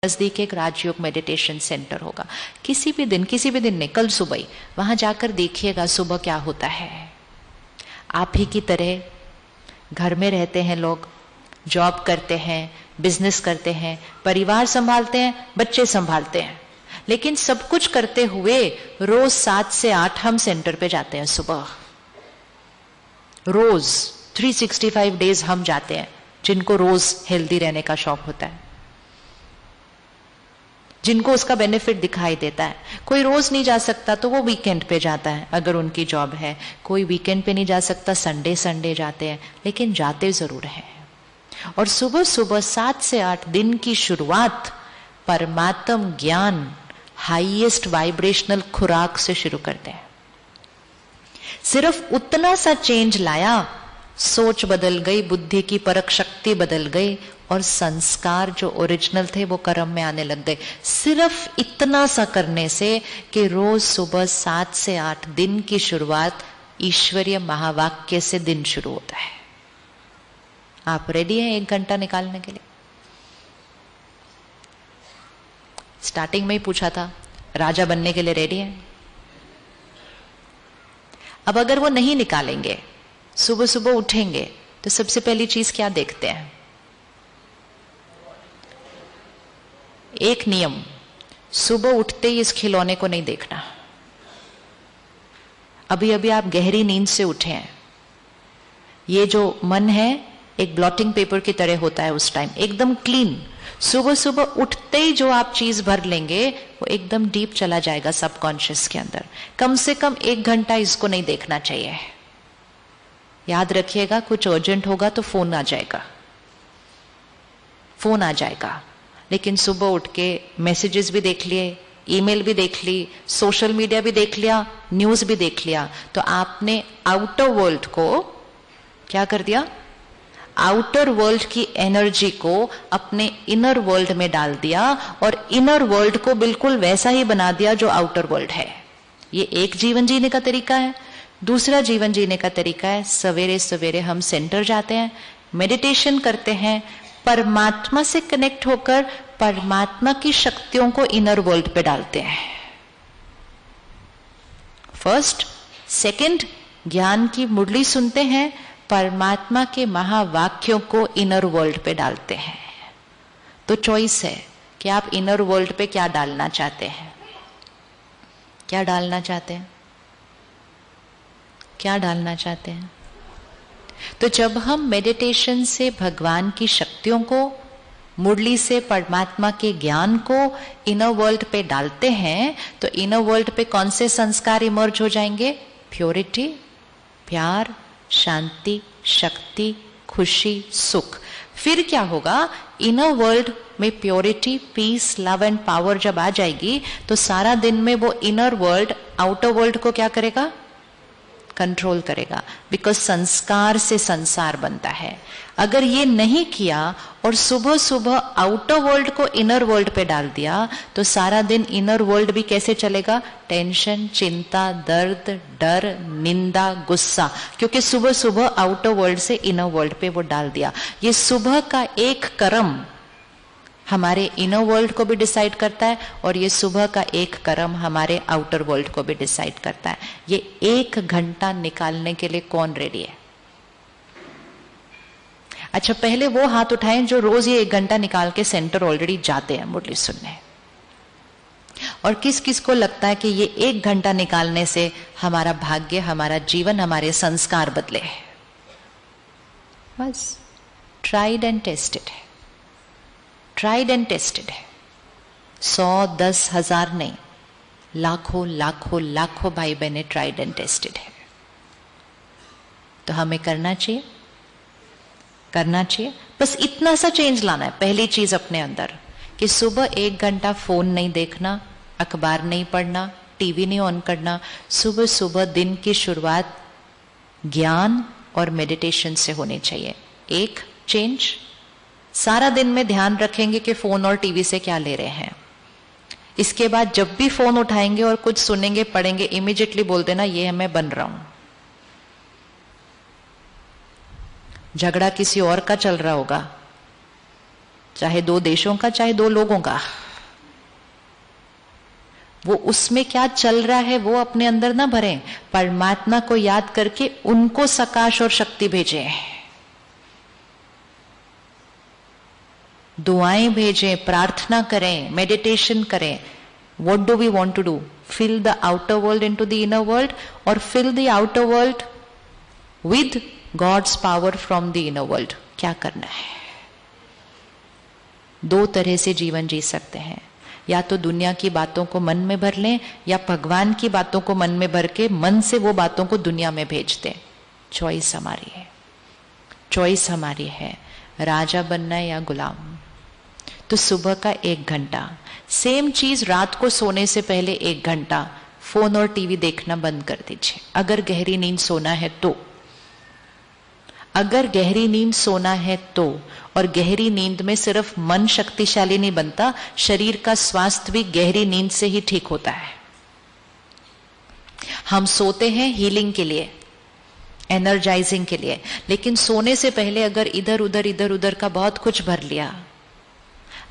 नजदीक एक राजयोग meditation centre होगा। किसी भी दिन नहीं, कल सुबह ही वहां जाकर देखिएगा सुबह क्या होता है। आप ही की तरह घर में रहते हैं लोग, जॉब करते हैं, बिजनेस करते हैं, परिवार संभालते हैं, बच्चे संभालते हैं, लेकिन सब कुछ करते हुए रोज 7 से 8 हम सेंटर पे जाते हैं सुबह। रोज 365 डेज हम जाते हैं, जिनको रोज हेल्दी रहने का शौक होता है, जिनको उसका बेनिफिट दिखाई देता है। कोई रोज नहीं जा सकता तो वो वीकेंड पे जाता है अगर उनकी जॉब है, कोई वीकेंड पे नहीं जा सकता, संडे जाते हैं, लेकिन जाते जरूर हैं। और सुबह सुबह 7 से 8 दिन की शुरुआत परमात्म ज्ञान हाईएस्ट वाइब्रेशनल खुराक से शुरू करते हैं। सिर्फ उतना सा चेंज लाया, सोच बदल गई, बुद्धि की परख शक्ति बदल गई और संस्कार जो ओरिजिनल थे वो कर्म में आने लग गए। सिर्फ इतना सा करने से कि रोज सुबह 7 से 8 दिन की शुरुआत ईश्वरीय महावाक्य से दिन शुरू होता है। आप रेडी हैं 1 घंटा निकालने के लिए? स्टार्टिंग में ही पूछा था, राजा बनने के लिए रेडी हैं? अब अगर वो नहीं निकालेंगे, सुबह सुबह उठेंगे, तो सबसे पहली चीज क्या देखते हैं? एक नियम, सुबह उठते ही इस खिलौने को नहीं देखना। अभी अभी आप गहरी नींद से उठे हैं, ये जो मन है एक ब्लॉटिंग पेपर की तरह होता है उस टाइम, एकदम क्लीन। सुबह सुबह उठते ही जो आप चीज भर लेंगे वो एकदम डीप चला जाएगा सबकॉन्शियस के अंदर। कम से कम 1 घंटा इसको नहीं देखना चाहिए। याद रखिएगा, कुछ अर्जेंट होगा तो फोन आ जाएगा, लेकिन सुबह उठ के मैसेजेस भी देख लिए, ईमेल भी देख ली, सोशल मीडिया भी देख लिया, न्यूज भी देख लिया, तो आपने आउटर वर्ल्ड को क्या कर दिया? आउटर वर्ल्ड की एनर्जी को अपने इनर वर्ल्ड में डाल दिया और इनर वर्ल्ड को बिल्कुल वैसा ही बना दिया जो आउटर वर्ल्ड है। ये एक जीवन जीने का तरीका है। दूसरा जीवन जीने का तरीका है, सवेरे सवेरे हम सेंटर जाते हैं, मेडिटेशन करते हैं, परमात्मा से कनेक्ट होकर परमात्मा की शक्तियों को इनर वर्ल्ड पे डालते हैं। फर्स्ट, सेकंड, ज्ञान की मुरली सुनते हैं, परमात्मा के महावाक्यों को इनर वर्ल्ड पे डालते हैं। तो चॉइस है कि आप इनर वर्ल्ड पे क्या डालना चाहते हैं। क्या डालना चाहते हैं? क्या डालना चाहते हैं? तो जब हम मेडिटेशन से भगवान की शक्तियों को, मुरली से परमात्मा के ज्ञान को इनर वर्ल्ड पे डालते हैं, तो इनर वर्ल्ड पे कौन से संस्कार इमर्ज हो जाएंगे? प्योरिटी, प्यार, शांति, शक्ति, खुशी, सुख। फिर क्या होगा? इनर वर्ल्ड में purity, peace, love and power जब आ जाएगी तो सारा दिन में वो इनर वर्ल्ड आउटर वर्ल्ड को क्या करेगा? कंट्रोल करेगा। बिकॉज संस्कार से संसार बनता है। अगर ये नहीं किया और सुबह सुबह आउटर वर्ल्ड को इनर वर्ल्ड पे डाल दिया तो सारा दिन इनर वर्ल्ड भी कैसे चलेगा? टेंशन, चिंता, दर्द, डर, निंदा, गुस्सा, क्योंकि सुबह सुबह आउटर वर्ल्ड से इनर वर्ल्ड पे वो डाल दिया। ये सुबह का एक कर्म हमारे इनर वर्ल्ड को भी डिसाइड करता है और ये सुबह का एक कर्म हमारे आउटर वर्ल्ड को भी डिसाइड करता है। ये 1 घंटा निकालने के लिए कौन रेडी है? अच्छा, पहले वो हाथ उठाएं जो रोज ये 1 घंटा निकाल के सेंटर ऑलरेडी जाते हैं मुरली सुनने। और किस किस को लगता है कि ये 1 घंटा निकालने से हमारा भाग्य, हमारा जीवन, हमारे संस्कार बदले? बस ट्राइड एंड टेस्टेड है, ट्राइड एंड टेस्टेड है। 100, 10, 1000 नहीं, लाखों लाखों लाखों भाई बहने ट्राइड एंड टेस्टेड है। तो हमें करना चाहिए, बस इतना सा चेंज लाना है। पहली चीज अपने अंदर कि सुबह 1 घंटा फोन नहीं देखना, अखबार नहीं पढ़ना, टीवी नहीं ऑन करना। सुबह सुबह दिन की शुरुआत ज्ञान और मेडिटेशन से होनी चाहिए। एक चेंज। सारा दिन में ध्यान रखेंगे कि फोन और टीवी से क्या ले रहे हैं। इसके बाद जब भी फोन उठाएंगे और कुछ सुनेंगे, पढ़ेंगे, इमीडिएटली बोल देना ये मैं बन रहा हूं। झगड़ा किसी और का चल रहा होगा, चाहे 2 देशों का, चाहे 2 लोगों का। वो उसमें क्या चल रहा है वो अपने अंदर ना भरें, परमात्मा को याद करके उनको सकाश और शक्ति भेजें, दुआएं भेजें, प्रार्थना करें, मेडिटेशन करें। What do we want to do? Fill the outer world into the inner world, or fill the outer world with God's power from the inner world? क्या करना है? 2 तरह से जीवन जी सकते हैं, या तो दुनिया की बातों को मन में भर लें, या भगवान की बातों को मन में भर के मन से वो बातों को दुनिया में भेज दें। चॉइस हमारी है, चॉइस हमारी है, राजा बनना है या गुलाम। तो सुबह का 1 घंटा, सेम चीज रात को सोने से पहले 1 घंटा फोन और टीवी देखना बंद कर दीजिए, अगर गहरी नींद सोना है तो। अगर गहरी नींद सोना है तो, और गहरी नींद में सिर्फ मन शक्तिशाली नहीं बनता, शरीर का स्वास्थ्य भी गहरी नींद से ही ठीक होता है। हम सोते हैं हीलिंग के लिए, एनर्जाइजिंग के लिए, लेकिन सोने से पहले अगर इधर उधर का बहुत कुछ भर लिया।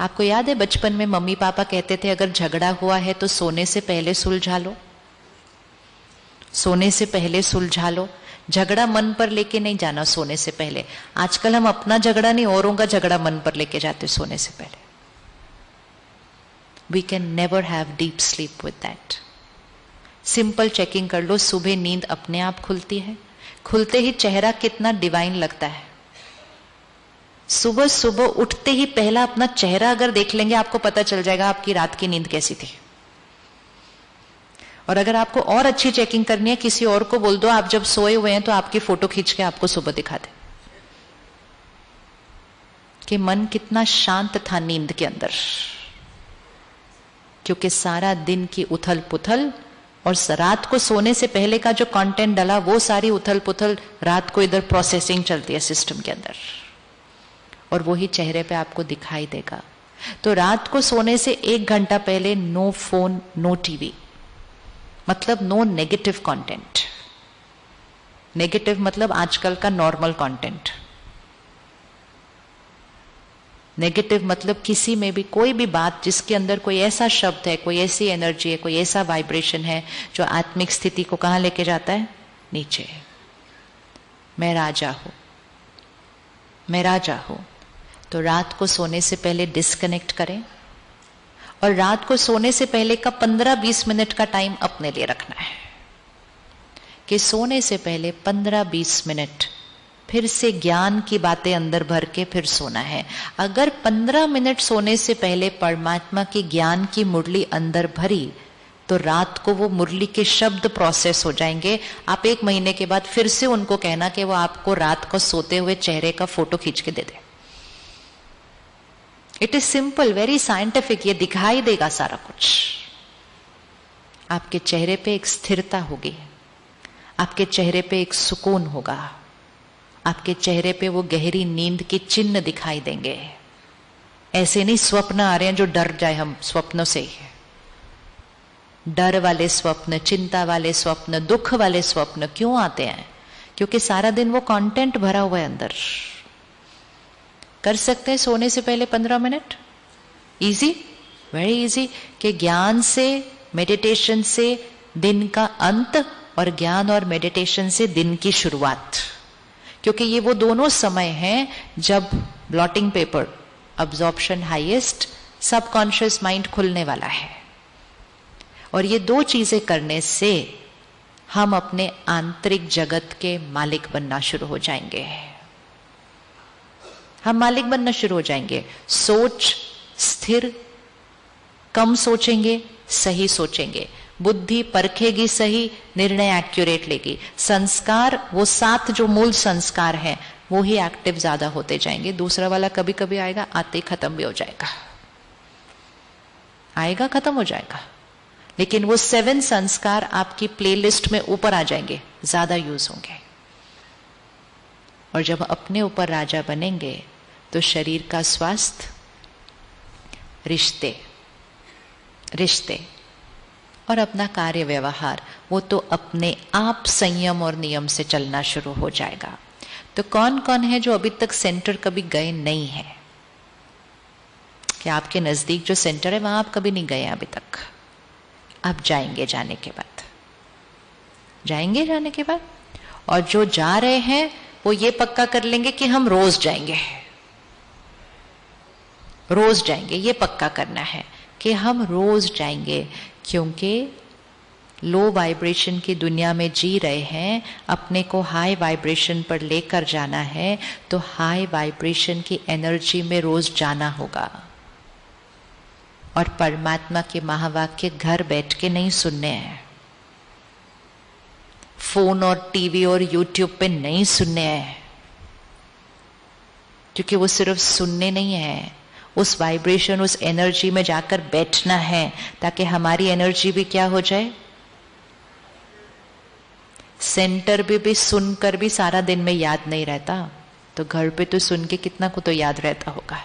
आपको याद है बचपन में मम्मी पापा कहते थे अगर झगड़ा हुआ है तो सोने से पहले सुलझा लो, सोने से पहले सुलझा लो। झगड़ा मन पर लेके नहीं जाना सोने से पहले। आजकल हम अपना झगड़ा नहीं, औरों का झगड़ा मन पर लेके जाते सोने से पहले। We can never have deep sleep with that. Simple checking कर लो, सुबह नींद अपने आप खुलती है, खुलते ही चेहरा कितना डिवाइन लगता है। सुबह सुबह उठते ही पहला अपना चेहरा अगर देख लेंगे, आपको पता चल जाएगा आपकी रात की नींद कैसी थी। और अगर आपको और अच्छी चेकिंग करनी है, किसी और को बोल दो आप जब सोए हुए हैं तो आपकी फोटो खींच के आपको सुबह दिखा दे कि मन कितना शांत था नींद के अंदर, क्योंकि सारा दिन की उथल पुथल और रात को सोने से पहले का जो कंटेंट डला, वो सारी उथल पुथल रात को इधर प्रोसेसिंग चलती है सिस्टम के अंदर, और वो ही चेहरे पे आपको दिखाई देगा। तो रात को सोने से 1 घंटा पहले नो फोन, नो टीवी, मतलब नो नेगेटिव कंटेंट। नेगेटिव मतलब आजकल का नॉर्मल कंटेंट। नेगेटिव मतलब किसी में भी कोई भी बात जिसके अंदर कोई ऐसा शब्द है, कोई ऐसी एनर्जी है, कोई ऐसा वाइब्रेशन है जो आत्मिक स्थिति को कहां लेके जाता है? नीचे। मैं राजा हूं, मैं राजा हूं। तो रात को सोने से पहले डिस्कनेक्ट करें, और रात को सोने से पहले का 15-20 मिनट का टाइम अपने लिए रखना है कि सोने से पहले 15-20 मिनट फिर से ज्ञान की बातें अंदर भर के फिर सोना है। अगर 15 मिनट सोने से पहले परमात्मा की ज्ञान की मुरली अंदर भरी, तो रात को वो मुरली के शब्द प्रोसेस हो जाएंगे। आप 1 महीने के बाद फिर से उनको कहना कि वो आपको रात को सोते हुए चेहरे का फोटो खींच के दे दे। It is simple, very scientific. ये दिखाई देगा सारा कुछ। आपके चेहरे पे एक स्थिरता होगी, आपके चेहरे पे एक सुकून होगा, आपके चेहरे पे वो गहरी नींद के चिन्ह दिखाई देंगे। ऐसे नहीं स्वप्न आ रहे हैं जो डर जाए हम स्वप्नों से। डर वाले स्वप्न, चिंता वाले स्वप्न, दुख वाले स्वप्न क्यों आते हैं? क्योंकि सारा दिन वो कंटेंट भरा हुआ है अंदर। कर सकते हैं सोने से पहले 15 मिनट, इजी, वेरी इजी, कि ज्ञान से, मेडिटेशन से दिन का अंत और ज्ञान और मेडिटेशन से दिन की शुरुआत। क्योंकि ये वो दोनों समय हैं जब blotting paper absorption highest, subconscious mind खुलने वाला है। और ये 2 चीजें करने से हम अपने आंतरिक जगत के मालिक बनना शुरू हो जाएंगे। हम मालिक बनना शुरू हो जाएंगे। सोच स्थिर, कम सोचेंगे, सही सोचेंगे, बुद्धि परखेगी सही, निर्णय एक्यूरेट लेगी। संस्कार, वो 7 जो मूल संस्कार हैं वो ही एक्टिव ज्यादा होते जाएंगे। दूसरा वाला कभी कभी आएगा, आते ही खत्म भी हो जाएगा, आएगा खत्म हो जाएगा। लेकिन वो 7 संस्कार आपकी प्लेलिस्ट में ऊपर आ जाएंगे, ज्यादा यूज होंगे। और जब अपने ऊपर राजा बनेंगे तो शरीर का स्वास्थ्य, रिश्ते और अपना कार्य व्यवहार, वो तो अपने आप संयम और नियम से चलना शुरू हो जाएगा। तो कौन कौन है जो अभी तक सेंटर कभी गए नहीं है? कि आपके नजदीक जो सेंटर है वहां आप कभी नहीं गए अभी तक, आप जाएंगे जाने के बाद, जाएंगे जाने के बाद। और जो जा रहे हैं वो ये पक्का कर लेंगे कि हम रोज जाएंगे, रोज जाएंगे, ये पक्का करना है कि हम रोज जाएंगे, क्योंकि लो वाइब्रेशन की दुनिया में जी रहे हैं, अपने को हाई वाइब्रेशन पर लेकर जाना है, तो हाई वाइब्रेशन की एनर्जी में रोज जाना होगा। और परमात्मा के महावाक्य घर बैठ के नहीं सुनने हैं, फोन और टीवी और यूट्यूब पे नहीं सुनने हैं, क्योंकि वो सिर्फ सुनने नहीं है, उस वाइब्रेशन, उस एनर्जी में जाकर बैठना है, ताकि हमारी एनर्जी भी क्या हो जाए। सेंटर भी सुनकर भी सारा दिन में याद नहीं रहता, तो घर पे तो सुन के कितना को तो याद रहता होगा।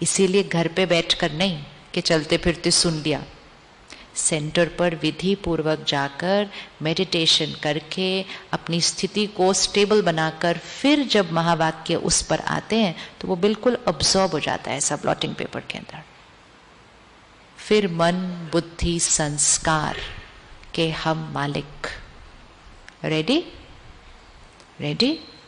इसीलिए घर पे बैठकर नहीं कि चलते फिरते सुन लिया, सेंटर पर विधि पूर्वक जाकर मेडिटेशन करके अपनी स्थिति को स्टेबल बनाकर फिर जब महावाक्य उस पर आते हैं तो वो बिल्कुल अब्सॉर्ब हो जाता है सब ब्लॉटिंग पेपर के अंदर। फिर मन बुद्धि संस्कार के हम मालिक। Ready ready.